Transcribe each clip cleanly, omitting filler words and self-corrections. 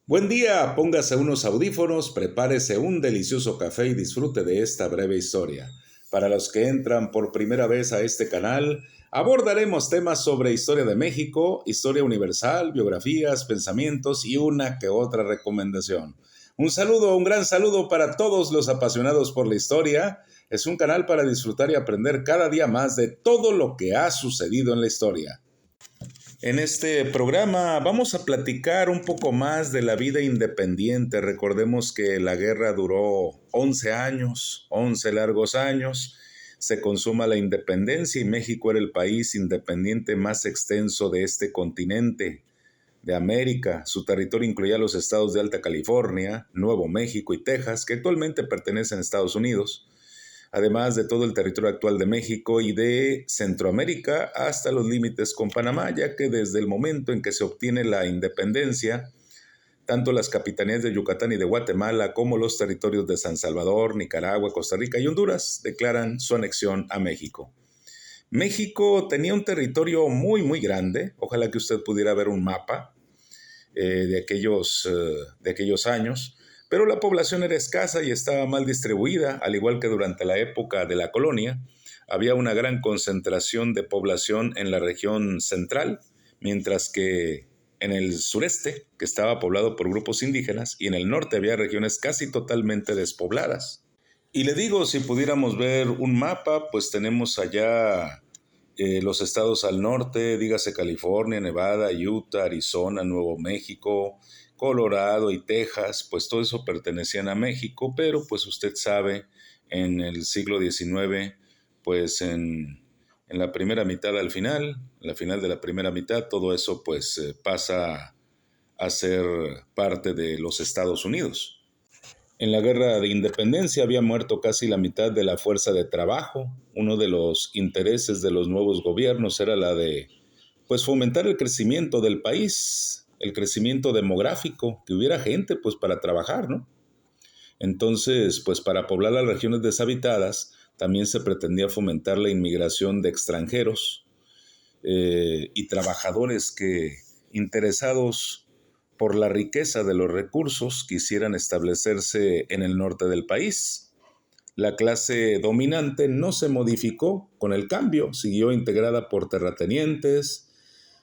Buen día, póngase unos audífonos, prepárese un delicioso café y disfrute de esta breve historia. Para los que entran por primera vez a este canal, abordaremos temas sobre historia de México, historia universal, biografías, pensamientos y una que otra recomendación. Un gran saludo para todos los apasionados por la historia. Es un canal para disfrutar y aprender cada día más de todo lo que ha sucedido en la historia. En este programa vamos a platicar un poco más de la vida independiente. Recordemos que la guerra duró 11 años, 11 largos años. Se consuma la independencia y México era el país independiente más extenso de este continente, de América. Su territorio incluía los estados de Alta California, Nuevo México y Texas, que actualmente pertenecen a Estados Unidos, además de todo el territorio actual de México y de Centroamérica hasta los límites con Panamá, ya que desde el momento en que se obtiene la independencia, tanto las capitanías de Yucatán y de Guatemala como los territorios de San Salvador, Nicaragua, Costa Rica y Honduras declaran su anexión a México. México tenía un territorio muy grande, ojalá que usted pudiera ver un mapa de aquellos años, pero la población era escasa y estaba mal distribuida, al igual que durante la época de la colonia. Había una gran concentración de población en la región central, mientras que en el sureste, que estaba poblado por grupos indígenas, y en el norte había regiones casi totalmente despobladas. Y le digo, si pudiéramos ver un mapa, pues tenemos allá los estados al norte, dígase California, Nevada, Utah, Arizona, Nuevo México, Colorado y Texas, pues todo eso pertenecían a México, pero pues usted sabe, en el siglo XIX, pues en la primera mitad al final, en la final de la primera mitad, todo eso pues pasa a ser parte de los Estados Unidos. En la guerra de independencia había muerto casi la mitad de la fuerza de trabajo. Uno de los intereses de los nuevos gobiernos era la de pues fomentar el crecimiento del país, el crecimiento demográfico, que hubiera gente pues para trabajar, ¿no? Entonces, pues para poblar las regiones deshabitadas también se pretendía fomentar la inmigración de extranjeros y trabajadores que interesados por la riqueza de los recursos quisieran establecerse en el norte del país. La clase dominante no se modificó con el cambio, siguió integrada por terratenientes,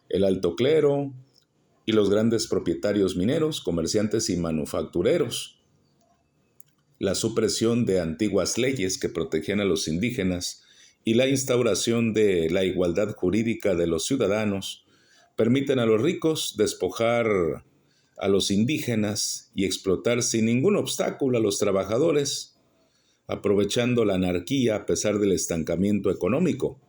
el alto clero y los grandes propietarios mineros, comerciantes y manufactureros. La supresión de antiguas leyes que protegían a los indígenas y la instauración de la igualdad jurídica de los ciudadanos permiten a los ricos despojar a los indígenas y explotar sin ningún obstáculo a los trabajadores, aprovechando la anarquía a pesar del estancamiento económico.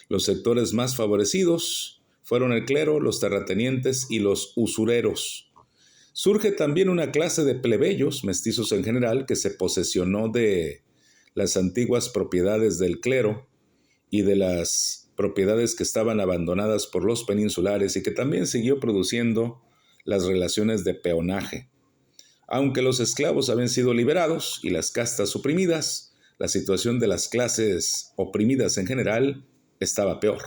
Los sectores más favorecidos fueron el clero, los terratenientes y los usureros. Surge también una clase de plebeyos, mestizos en general, que se posesionó de las antiguas propiedades del clero y de las propiedades que estaban abandonadas por los peninsulares y que también siguió produciendo las relaciones de peonaje. Aunque los esclavos habían sido liberados y las castas suprimidas, la situación de las clases oprimidas en general estaba peor.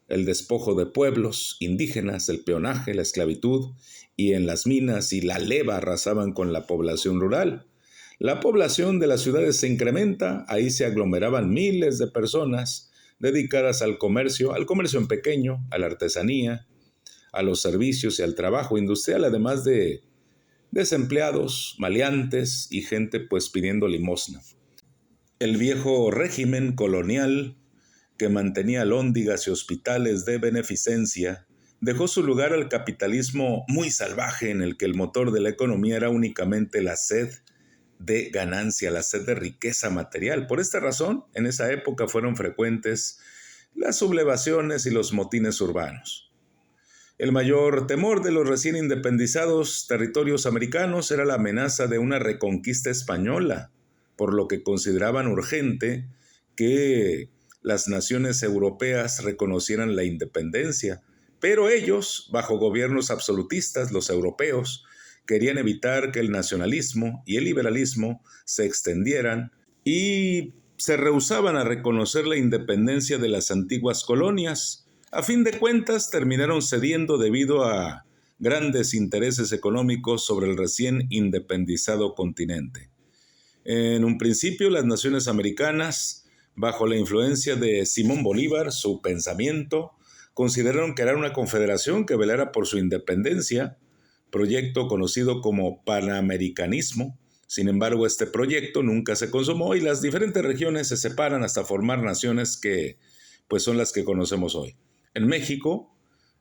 El despojo de pueblos indígenas, el peonaje, la esclavitud y en las minas y la leva arrasaban con la población rural. La población de las ciudades se incrementa, ahí se aglomeraban miles de personas dedicadas al comercio en pequeño, a la artesanía, a los servicios y al trabajo industrial, además de desempleados, maleantes y gente pues pidiendo limosna. El viejo régimen colonial que mantenía alhóndigas y hospitales de beneficencia dejó su lugar al capitalismo muy salvaje en el que el motor de la economía era únicamente la sed de ganancia, la sed de riqueza material. Por esta razón, en esa época fueron frecuentes las sublevaciones y los motines urbanos. El mayor temor de los recién independizados territorios americanos era la amenaza de una reconquista española, por lo que consideraban urgente que las naciones europeas reconocieran la independencia, pero ellos, bajo gobiernos absolutistas, los europeos, querían evitar que el nacionalismo y el liberalismo se extendieran y se rehusaban a reconocer la independencia de las antiguas colonias. A fin de cuentas, terminaron cediendo debido a grandes intereses económicos sobre el recién independizado continente. En un principio, las naciones americanas, bajo la influencia de Simón Bolívar, su pensamiento, consideraron crear una confederación que velara por su independencia, proyecto conocido como panamericanismo. Sin embargo, este proyecto nunca se consumó y las diferentes regiones se separan hasta formar naciones que, pues, son las que conocemos hoy. En México,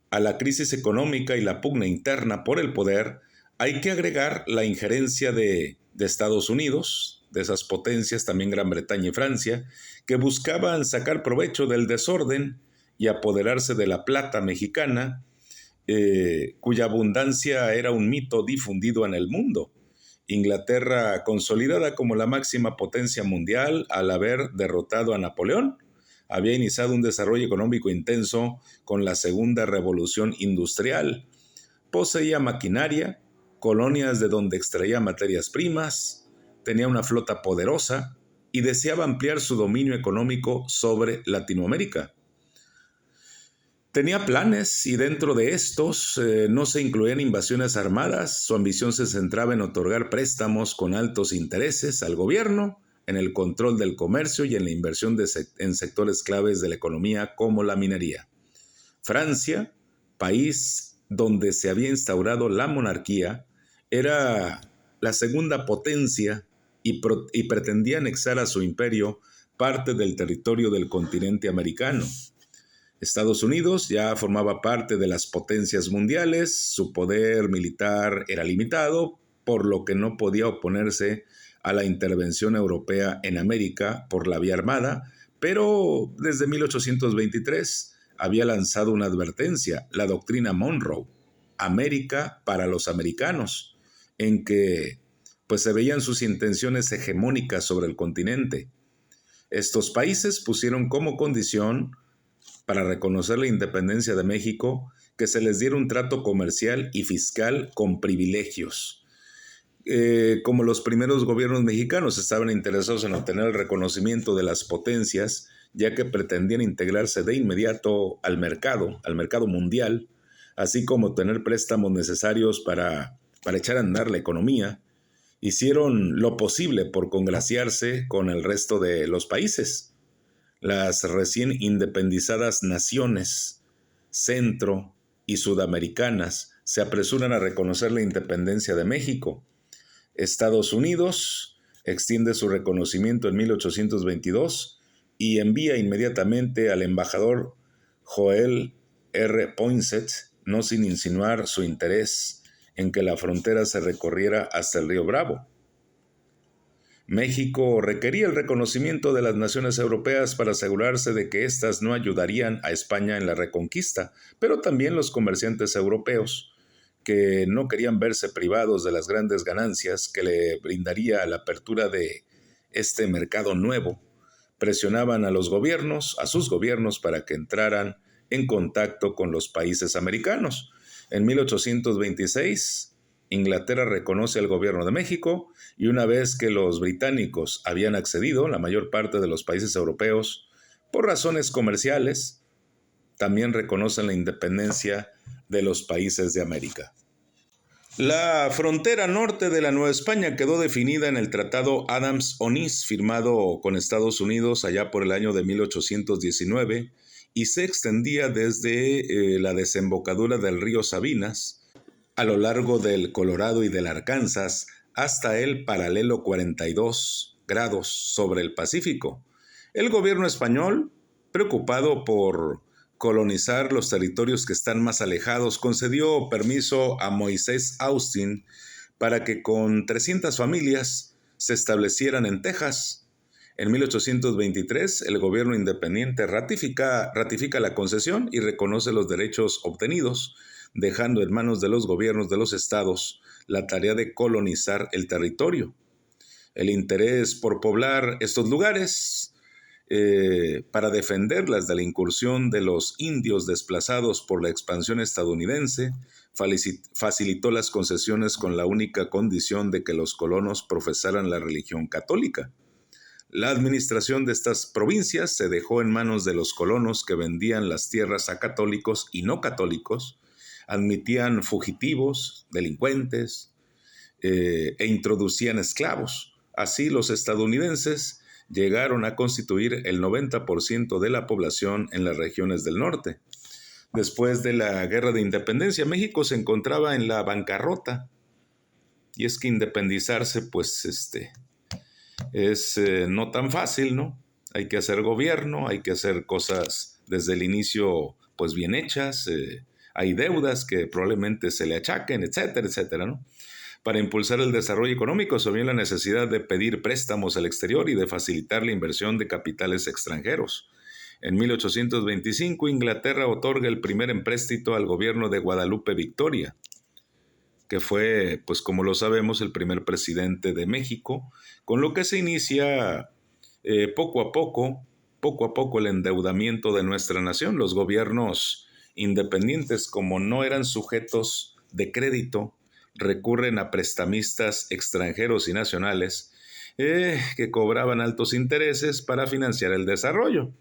a la crisis económica y la pugna interna por el poder, hay que agregar la injerencia de Estados Unidos, de esas potencias, también Gran Bretaña y Francia, que buscaban sacar provecho del desorden y apoderarse de la plata mexicana, cuya abundancia era un mito difundido en el mundo. Inglaterra, consolidada como la máxima potencia mundial al haber derrotado a Napoleón, había iniciado un desarrollo económico intenso con la Segunda Revolución Industrial. Poseía maquinaria, colonias de donde extraía materias primas, tenía una flota poderosa y deseaba ampliar su dominio económico sobre Latinoamérica. Tenía planes y dentro de estos no se incluían invasiones armadas. Su ambición se centraba en otorgar préstamos con altos intereses al gobierno, en el control del comercio y en la inversión en sectores claves de la economía como la minería. Francia, país donde se había instaurado la monarquía, era la segunda potencia y pretendía anexar a su imperio parte del territorio del continente americano. Estados Unidos ya formaba parte de las potencias mundiales, su poder militar era limitado, por lo que no podía oponerse a la intervención europea en América por la vía armada, pero desde 1823 había lanzado una advertencia, la doctrina Monroe, América para los americanos, en que pues se veían sus intenciones hegemónicas sobre el continente. Estos países pusieron como condición para reconocer la independencia de México, que se les diera un trato comercial y fiscal con privilegios. Como los primeros gobiernos mexicanos estaban interesados en obtener el reconocimiento de las potencias, ya que pretendían integrarse de inmediato al mercado mundial, así como tener préstamos necesarios para echar a andar la economía, hicieron lo posible por congraciarse con el resto de los países. Las recién independizadas naciones centro y sudamericanas se apresuran a reconocer la independencia de México. Estados Unidos extiende su reconocimiento en 1822 y envía inmediatamente al embajador Joel R. Poinsett, no sin insinuar su interés en que la frontera se recorriera hasta el río Bravo. México requería el reconocimiento de las naciones europeas para asegurarse de que éstas no ayudarían a España en la reconquista, pero también los comerciantes europeos, que no querían verse privados de las grandes ganancias que le brindaría la apertura de este mercado nuevo, presionaban a sus gobiernos para que entraran en contacto con los países americanos. En 1826, Inglaterra reconoce al gobierno de México y una vez que los británicos habían accedido, la mayor parte de los países europeos, por razones comerciales, también reconocen la independencia de los países de América. La frontera norte de la Nueva España quedó definida en el Tratado Adams-Onís, firmado con Estados Unidos allá por el año de 1819, y se extendía desde la desembocadura del río Sabinas, a lo largo del Colorado y del Arkansas, hasta el paralelo 42 grados sobre el Pacífico. El gobierno español, preocupado por colonizar los territorios que están más alejados, concedió permiso a Moisés Austin para que con 300 familias se establecieran en Texas. En 1823, el gobierno independiente ratifica la concesión y reconoce los derechos obtenidos, dejando en manos de los gobiernos de los estados la tarea de colonizar el territorio. El interés por poblar estos lugares para defenderlas de la incursión de los indios desplazados por la expansión estadounidense, facilitó las concesiones con la única condición de que los colonos profesaran la religión católica. La administración de estas provincias se dejó en manos de los colonos que vendían las tierras a católicos y no católicos, admitían fugitivos, delincuentes, e introducían esclavos. Así, los estadounidenses llegaron a constituir el 90% de la población en las regiones del norte. Después de la Guerra de Independencia, México se encontraba en la bancarrota. Y es que independizarse, pues, es no tan fácil, ¿no? Hay que hacer gobierno, hay que hacer cosas desde el inicio, pues, bien hechas. Hay deudas que probablemente se le achaquen, etcétera, etcétera, ¿no? Para impulsar el desarrollo económico se vio la necesidad de pedir préstamos al exterior y de facilitar la inversión de capitales extranjeros. En 1825, Inglaterra otorga el primer empréstito al gobierno de Guadalupe Victoria, que fue, pues como lo sabemos, el primer presidente de México, con lo que se inicia poco a poco el endeudamiento de nuestra nación. Los gobiernos independientes, como no eran sujetos de crédito, recurren a prestamistas extranjeros y nacionales que cobraban altos intereses para financiar el desarrollo.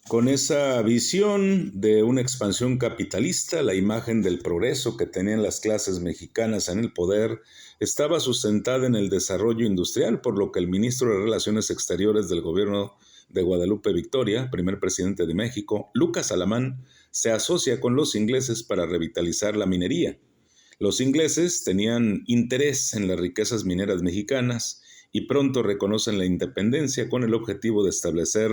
Con esa visión de una expansión capitalista, la imagen del progreso que tenían las clases mexicanas en el poder estaba sustentada en el desarrollo industrial, por lo que el ministro de Relaciones Exteriores del gobierno de Guadalupe Victoria, primer presidente de México, Lucas Alamán, se asocia con los ingleses para revitalizar la minería. Los ingleses tenían interés en las riquezas mineras mexicanas y pronto reconocen la independencia con el objetivo de establecer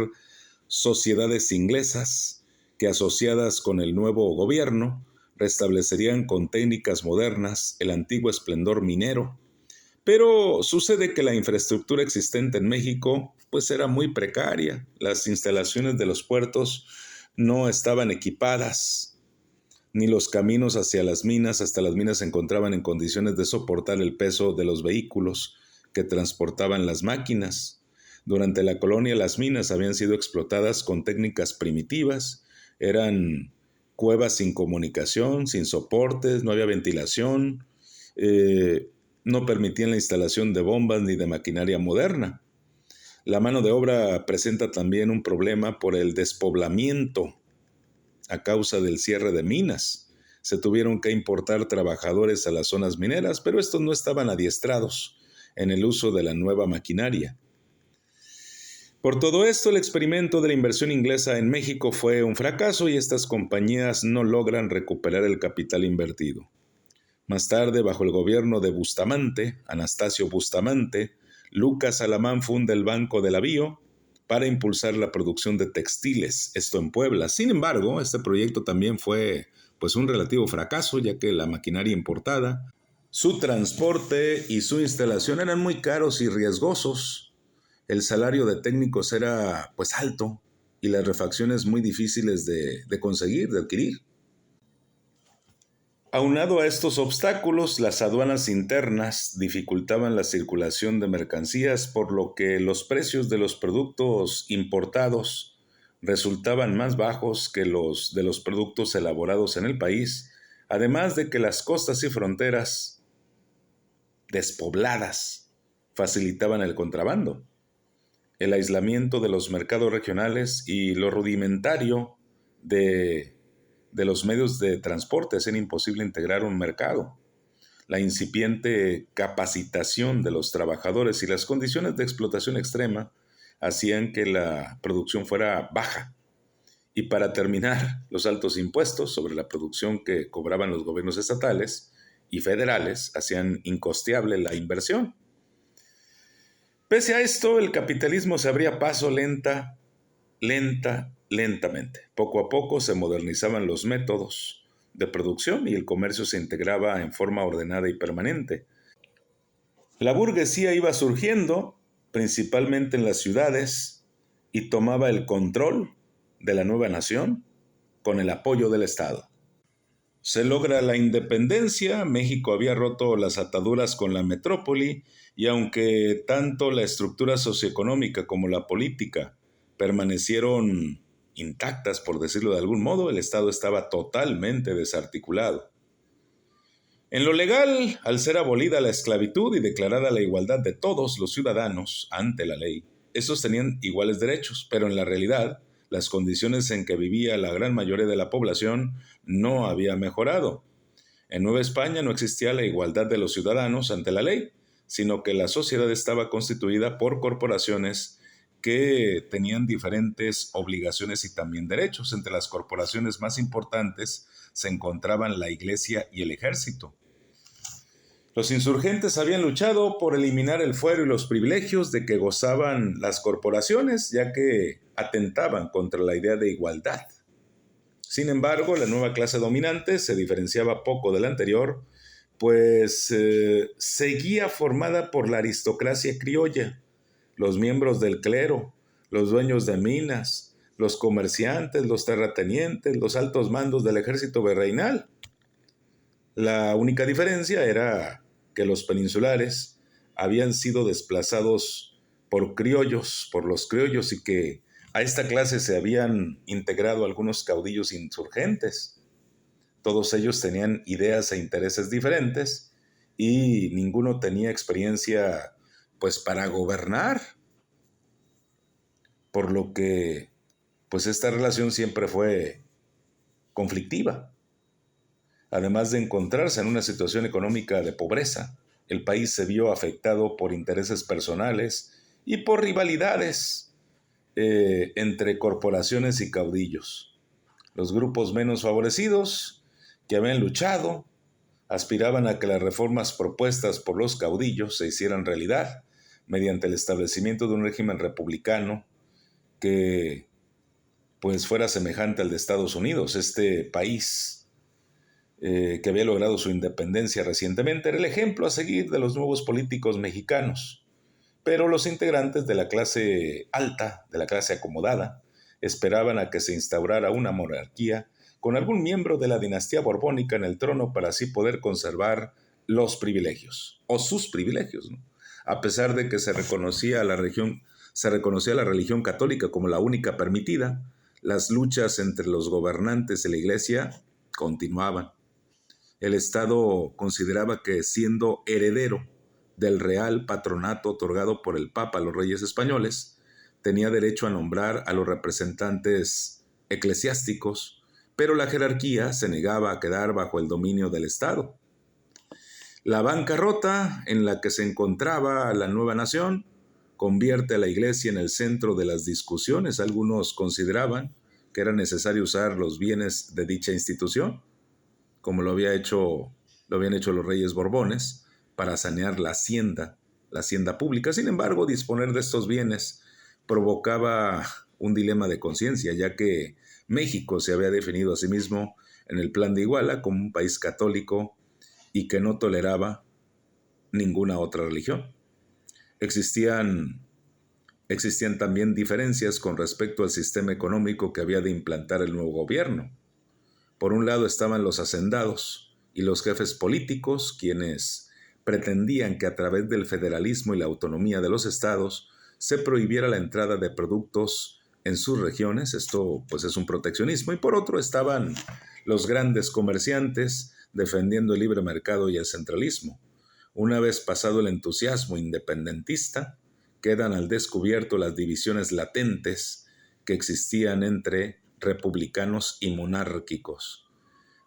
sociedades inglesas que, asociadas con el nuevo gobierno, restablecerían con técnicas modernas el antiguo esplendor minero. Pero sucede que la infraestructura existente en México pues era muy precaria. Las instalaciones de los puertos no estaban equipadas, ni los caminos hacia las minas hasta las minas se encontraban en condiciones de soportar el peso de los vehículos que transportaban las máquinas. Durante la colonia, las minas habían sido explotadas con técnicas primitivas, eran cuevas sin comunicación, sin soportes, no había ventilación, no permitían la instalación de bombas ni de maquinaria moderna. La mano de obra presenta también un problema por el despoblamiento a causa del cierre de minas. Se tuvieron que importar trabajadores a las zonas mineras, pero estos no estaban adiestrados en el uso de la nueva maquinaria. Por todo esto, el experimento de la inversión inglesa en México fue un fracaso y estas compañías no logran recuperar el capital invertido. Más tarde, bajo el gobierno de Bustamante, Anastasio Bustamante, Lucas Alamán funda el Banco del Avío para impulsar la producción de textiles, esto en Puebla. Sin embargo, este proyecto también fue pues un relativo fracaso, ya que la maquinaria importada, su transporte y su instalación eran muy caros y riesgosos. El salario de técnicos era pues alto y las refacciones muy difíciles de conseguir, de adquirir. Aunado a estos obstáculos, las aduanas internas dificultaban la circulación de mercancías, por lo que los precios de los productos importados resultaban más bajos que los de los productos elaborados en el país, además de que las costas y fronteras despobladas facilitaban el contrabando. El aislamiento de los mercados regionales y lo rudimentario de los medios de transporte hacían imposible integrar un mercado. La incipiente capacitación de los trabajadores y las condiciones de explotación extrema hacían que la producción fuera baja. Y para terminar, los altos impuestos sobre la producción que cobraban los gobiernos estatales y federales hacían incosteable la inversión. Pese a esto, el capitalismo se abría paso lentamente. Poco a poco se modernizaban los métodos de producción y el comercio se integraba en forma ordenada y permanente. La burguesía iba surgiendo, principalmente en las ciudades, y tomaba el control de la nueva nación con el apoyo del Estado. Se logra la independencia, México había roto las ataduras con la metrópoli y aunque tanto la estructura socioeconómica como la política permanecieron intactas, por decirlo de algún modo, el Estado estaba totalmente desarticulado. En lo legal, al ser abolida la esclavitud y declarada la igualdad de todos los ciudadanos ante la ley, estos tenían iguales derechos, pero en la realidad las condiciones en que vivía la gran mayoría de la población no había mejorado. En Nueva España no existía la igualdad de los ciudadanos ante la ley, sino que la sociedad estaba constituida por corporaciones que tenían diferentes obligaciones y también derechos. Entre las corporaciones más importantes se encontraban la Iglesia y el Ejército. Los insurgentes habían luchado por eliminar el fuero y los privilegios de que gozaban las corporaciones, ya que atentaban contra la idea de igualdad. Sin embargo, la nueva clase dominante se diferenciaba poco de la anterior, pues seguía formada por la aristocracia criolla, los miembros del clero, los dueños de minas, los comerciantes, los terratenientes, los altos mandos del ejército virreinal. La única diferencia era que los peninsulares habían sido desplazados por los criollos, y que a esta clase se habían integrado algunos caudillos insurgentes. Todos ellos tenían ideas e intereses diferentes y ninguno tenía experiencia, pues, para gobernar, por lo que, pues, esta relación siempre fue conflictiva. Además de encontrarse en una situación económica de pobreza, el país se vio afectado por intereses personales y por rivalidades entre corporaciones y caudillos. Los grupos menos favorecidos, que habían luchado, aspiraban a que las reformas propuestas por los caudillos se hicieran realidad mediante el establecimiento de un régimen republicano que, pues, fuera semejante al de Estados Unidos. Este país que había logrado su independencia recientemente, era el ejemplo a seguir de los nuevos políticos mexicanos. Pero los integrantes de la clase alta, de la clase acomodada, esperaban a que se instaurara una monarquía con algún miembro de la dinastía borbónica en el trono para así poder conservar los privilegios, o sus privilegios, ¿no? A pesar de que se reconocía a la religión católica como la única permitida, las luchas entre los gobernantes y la Iglesia continuaban. El Estado consideraba que, siendo heredero del real patronato otorgado por el Papa a los reyes españoles, tenía derecho a nombrar a los representantes eclesiásticos, pero la jerarquía se negaba a quedar bajo el dominio del Estado. La bancarrota en la que se encontraba la nueva nación convierte a la Iglesia en el centro de las discusiones. Algunos consideraban que era necesario usar los bienes de dicha institución, como lo habían hecho los reyes borbones, para sanear la hacienda pública. Sin embargo, disponer de estos bienes provocaba un dilema de conciencia, ya que México se había definido a sí mismo en el Plan de Iguala como un país católico y que no toleraba ninguna otra religión. Existían también diferencias con respecto al sistema económico que había de implantar el nuevo gobierno. Por un lado estaban los hacendados y los jefes políticos, quienes pretendían que a través del federalismo y la autonomía de los estados se prohibiera la entrada de productos en sus regiones. Esto, pues, es un proteccionismo. Y por otro estaban los grandes comerciantes defendiendo el libre mercado y el centralismo. Una vez pasado el entusiasmo independentista, quedan al descubierto las divisiones latentes que existían entre republicanos y monárquicos.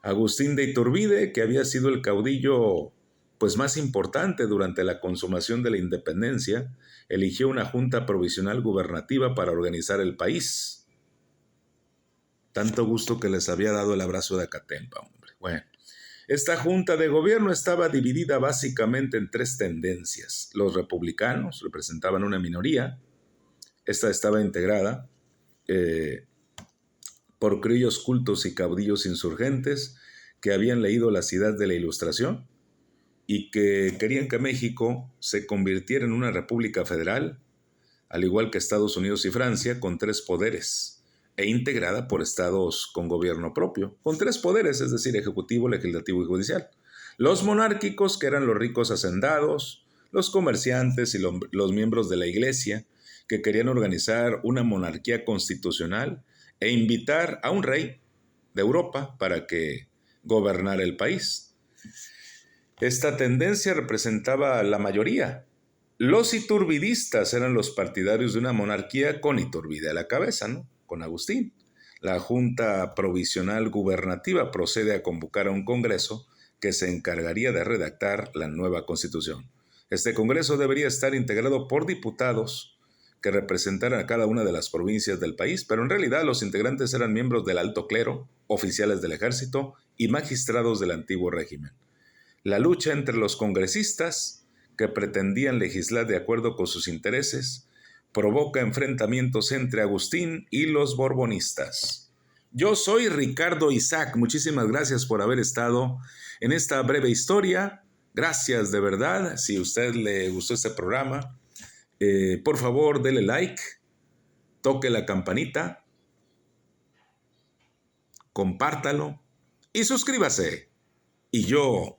Agustín de Iturbide, que había sido el caudillo, pues, más importante durante la consumación de la independencia, eligió una junta provisional gubernativa para organizar el país. Tanto gusto que les había dado el abrazo de Acatempa, hombre. Bueno, esta junta de gobierno estaba dividida básicamente en tres tendencias. Los republicanos representaban una minoría. Esta estaba integrada por criollos cultos y caudillos insurgentes que habían leído las ideas de la Ilustración y que querían que México se convirtiera en una república federal, al igual que Estados Unidos y Francia, con tres poderes, e integrada por estados con gobierno propio, con tres poderes, es decir, ejecutivo, legislativo y judicial. Los monárquicos, que eran los ricos hacendados, los comerciantes y los miembros de la Iglesia, que querían organizar una monarquía constitucional e invitar a un rey de Europa para que gobernara el país. Esta tendencia representaba la mayoría. Los iturbidistas eran los partidarios de una monarquía con Iturbide a la cabeza, ¿no? con Agustín. La Junta Provisional Gubernativa procede a convocar a un Congreso que se encargaría de redactar la nueva Constitución. Este Congreso debería estar integrado por diputados que representaran a cada una de las provincias del país, pero en realidad los integrantes eran miembros del alto clero, oficiales del ejército y magistrados del antiguo régimen. La lucha entre los congresistas, que pretendían legislar de acuerdo con sus intereses, provoca enfrentamientos entre Agustín y los borbonistas. Yo soy Ricardo Isaac, muchísimas gracias por haber estado en esta breve historia. Gracias de verdad. Si a usted le gustó este programa, por favor dele like, toque la campanita, compártalo y suscríbase. Y yo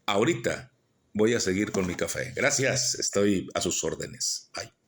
ahorita voy a seguir con mi café. Gracias, estoy a sus órdenes. Bye.